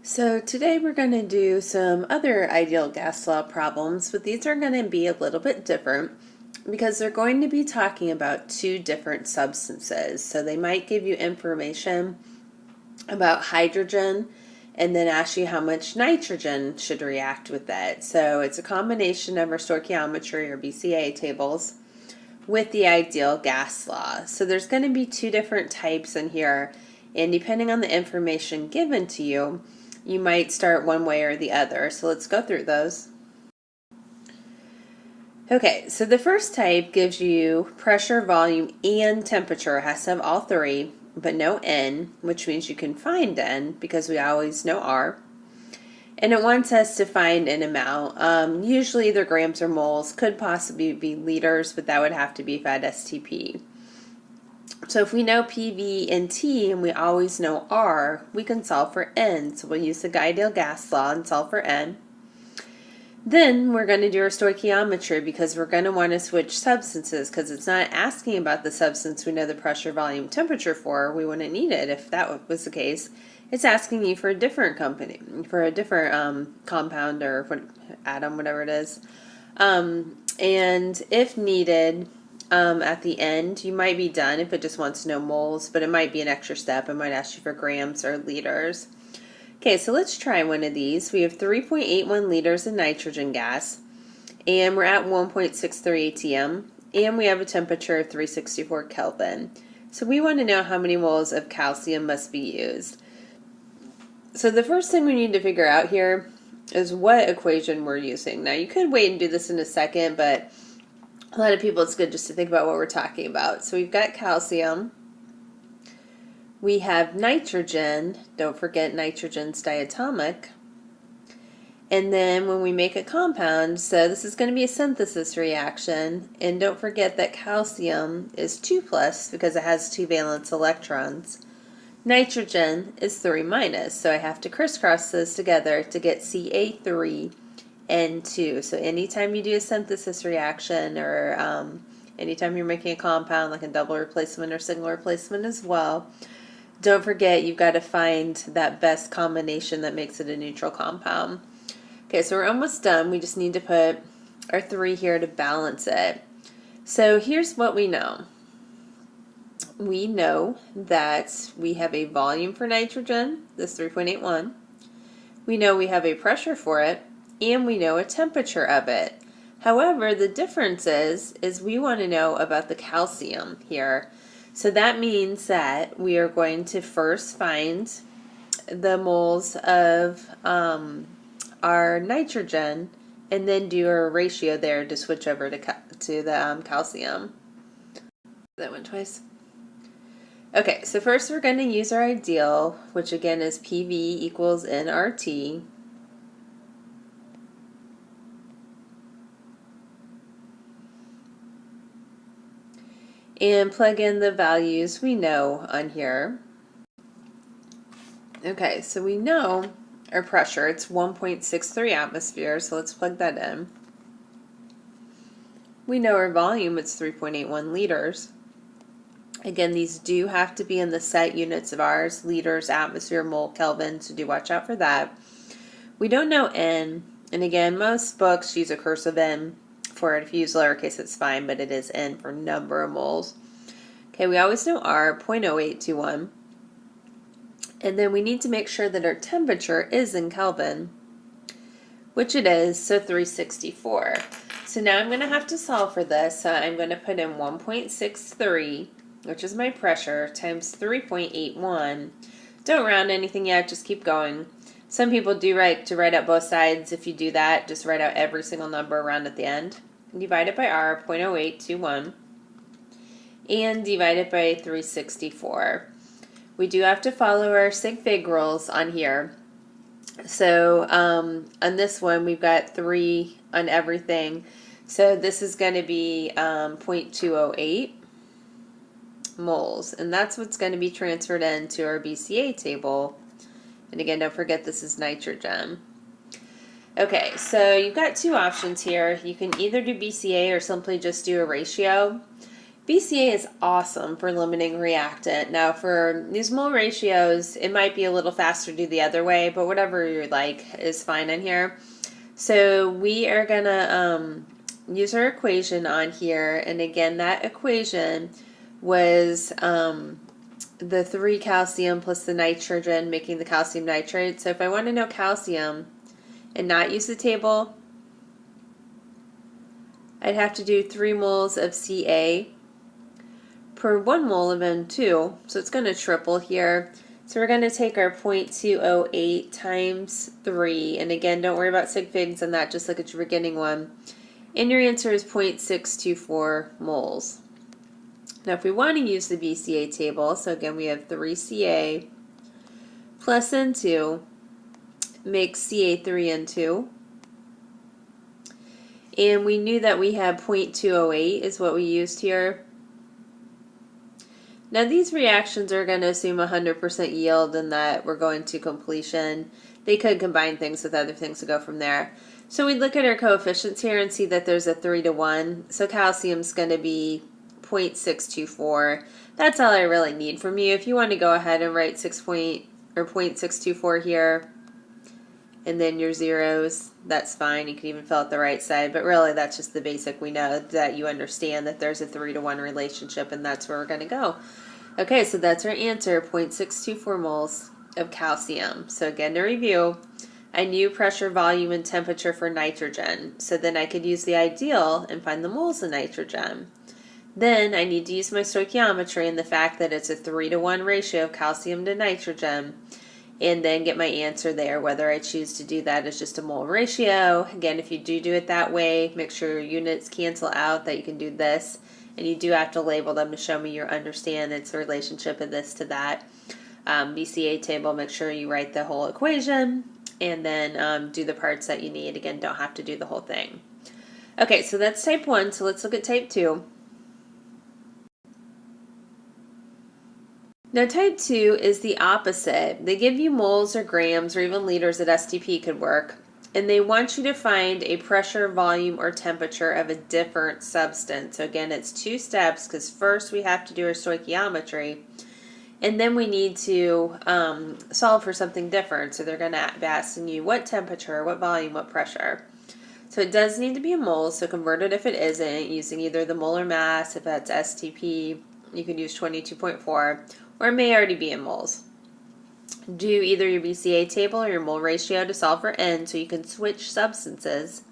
So today we're going to do some other ideal gas law problems, but these are going to be a little bit different because they're going to be talking about two different substances. So they might give you information about hydrogen and then ask you how much nitrogen should react with that. So it's a combination of our stoichiometry or BCA tables with the ideal gas law. So there's going to be two different types in here, and depending on the information given to you, you might start one way or the other. So let's go through those. Okay, so the first type gives you pressure, volume, and temperature. It has to have all three, but no N, which means you can find N because we always know R. And it wants us to find an amount. Usually either grams or moles, could possibly be liters, but that would have to be if I had STP. So if we know PV and T and we always know R, we can solve for N. So we'll use the ideal gas law and solve for N. Then we're going to do our stoichiometry because we're going to want to switch substances because it's not asking about the substance we know the pressure, volume, temperature for. We wouldn't need it if that was the case. It's asking you for a different company, for a different compound or atom, whatever it is. And if needed, at the end, you might be done if it just wants to know moles, but it might be an extra step. It might ask you for grams or liters. Okay, so let's try one of these. We have 3.81 liters of nitrogen gas, and we're at 1.63 atm, and we have a temperature of 364 Kelvin. So we want to know how many moles of calcium must be used. So the first thing we need to figure out here is what equation we're using. Now you could wait and do this in a second, but a lot of people, it's good just to think about what we're talking about. So we've got calcium. We have nitrogen. Don't forget nitrogen's diatomic. And then when we make a compound, so this is going to be a synthesis reaction. And don't forget that calcium is 2+ because it has 2 valence electrons. Nitrogen is 3-. So I have to crisscross those together to get Ca3. N2. So anytime you do a synthesis reaction or anytime you're making a compound like a double replacement or single replacement as well, don't forget you've got to find that best combination that makes it a neutral compound. Okay, so we're almost done. We just need to put our 3 here to balance it. So here's what we know. We know that we have a volume for nitrogen, this 3.81. We know we have a pressure for it, and we know a temperature of it. However, the difference is we want to know about the calcium here. So that means that we are going to first find the moles of our nitrogen and then do a ratio there to switch over to the calcium. That went twice. Okay, so first we're going to use our ideal, which again is PV equals nRT. And plug in the values we know on here. Okay, so we know our pressure, it's 1.63 atmospheres, so let's plug that in. We know our volume, it's 3.81 liters. Again, these do have to be in the set units of ours, liters, atmosphere, mole, Kelvin, so do watch out for that. We don't know N, and again, most books use a cursive N for it. If you use lowercase, it's fine, but it is N for number of moles. Okay, we always know R, 0.0821. And then we need to make sure that our temperature is in Kelvin, which it is, so 364. So now I'm going to have to solve for this. So I'm going to put in 1.63, which is my pressure, times 3.81. Don't round anything yet, just keep going. Some people do write out both sides. If you do that, just write out every single number around at the end. Divide it by R, 0.0821. And divide it by 364. We do have to follow our sig fig rules on here. So on this one, we've got 3 on everything. So this is going to be 0.208 moles. And that's what's going to be transferred into our BCA table. And again, don't forget this is nitrogen. Okay, so you've got 2 options here. You can either do BCA or simply just do a ratio. BCA is awesome for limiting reactant. Now for these mole ratios, it might be a little faster to do the other way, but whatever you like is fine in here. So we are going to use our equation on here. And again, that equation was the 3 calcium plus the nitrogen, making the calcium nitrate. So if I want to know calcium and not use the table, I'd have to do 3 moles of Ca per 1 mole of N2. So it's going to triple here. So we're going to take our 0.208 times 3. And again, don't worry about sig figs on that, just look at your beginning one. And your answer is 0.624 moles. Now if we want to use the BCA table, so again we have 3Ca plus N2 makes Ca3N2. And we knew that we had 0.208 is what we used here. Now these reactions are going to assume 100% yield and that we're going to completion. They could combine things with other things to go from there. So we look at our coefficients here and see that there's a 3 to 1. So calcium's going to be 0.624. That's all I really need from you. If you want to go ahead and write 0.624 here and then your zeros, that's fine. You can even fill out the right side, but really that's just the basic. We know that you understand that there's a 3 to 1 relationship and that's where we're going to go. Okay, so that's our answer, 0.624 moles of calcium. So again, to review, I knew pressure, volume, and temperature for nitrogen. So then I could use the ideal and find the moles of nitrogen. Then I need to use my stoichiometry and the fact that it's a 3 to 1 ratio of calcium to nitrogen, and then get my answer there, whether I choose to do that as just a mole ratio. Again, if you do it that way, make sure your units cancel out, that you can do this, and you do have to label them to show me you understand its relationship of this to that. BCA table, make sure you write the whole equation, and then do the parts that you need. Again, don't have to do the whole thing. Okay, so that's type 1, so let's look at type 2. Now type 2 is the opposite. They give you moles or grams or even liters that STP could work, and they want you to find a pressure, volume, or temperature of a different substance. So again, it's 2 steps because first we have to do our stoichiometry, and then we need to solve for something different. So they're going to be asking you what temperature, what volume, what pressure. So it does need to be a mole, so convert it if it isn't, using either the molar mass. If that's STP, you could use 22.4, or it may already be in moles. Do either your BCA table or your mole ratio to solve for N so you can switch substances.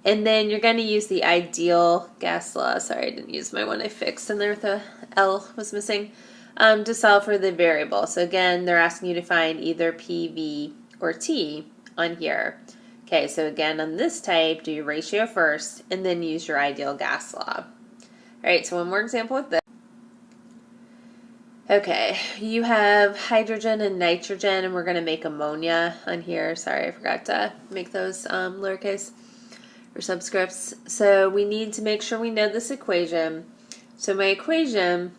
And then you're going to use the ideal gas law. Sorry, I didn't use my one I fixed in there. The L was missing. To solve for the variable. So again, they're asking you to find either P, V, or T on here. Okay, so again, on this type, do your ratio first, and then use your ideal gas law. All right, so one more example with this. Okay, you have hydrogen and nitrogen, and we're going to make ammonia on here. Sorry, I forgot to make those lowercase or subscripts. So we need to make sure we know this equation. So my equation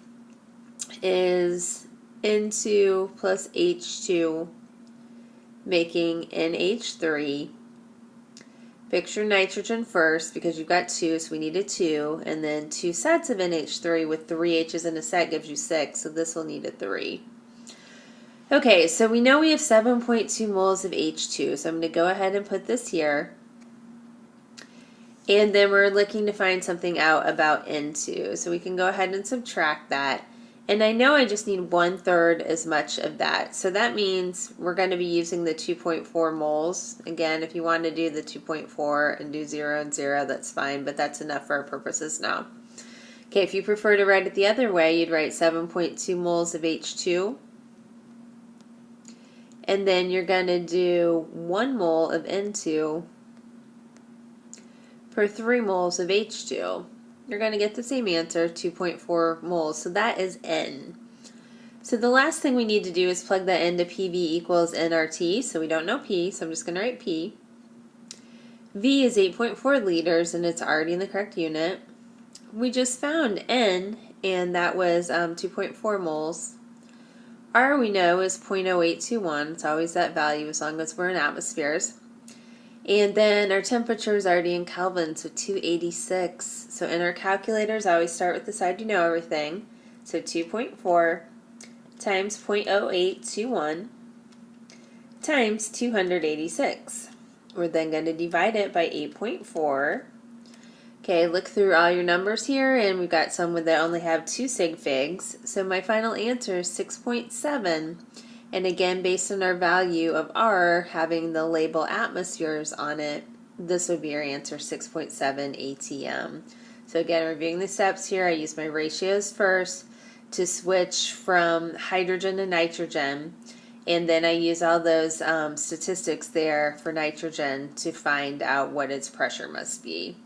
is N2 plus H2 making NH3. Fix your nitrogen first because you've got 2, so we need a 2, and then 2 sets of NH3 with 3 H's in a set gives you 6, so this will need a 3. Okay, so we know we have 7.2 moles of H2, so I'm going to go ahead and put this here. And then we're looking to find something out about N2, so we can go ahead and subtract that. And I know I just need 1/3 as much of that. So that means we're going to be using the 2.4 moles. Again, if you want to do the 2.4 and do 0 and 0, that's fine, but that's enough for our purposes now. Okay, if you prefer to write it the other way, you'd write 7.2 moles of H2. And then you're going to do 1 mole of N2 per 3 moles of H2. You're going to get the same answer, 2.4 moles. So that is N. So the last thing we need to do is plug that into PV equals nRT. So we don't know P, so I'm just going to write P. V is 8.4 liters, and it's already in the correct unit. We just found N, and that was 2.4 moles. R we know is 0.0821. It's always that value as long as we're in atmospheres. And then our temperature is already in Kelvin, so 286. So in our calculators, I always start with the side you know everything. So 2.4 times 0.0821 times 286. We're then going to divide it by 8.4. Okay, look through all your numbers here, and we've got some that only have 2 sig figs. So my final answer is 6.7. And again, based on our value of R having the label atmospheres on it, this would be your answer, 6.7 ATM. So again, reviewing the steps here, I use my ratios first to switch from hydrogen to nitrogen. And then I use all those statistics there for nitrogen to find out what its pressure must be.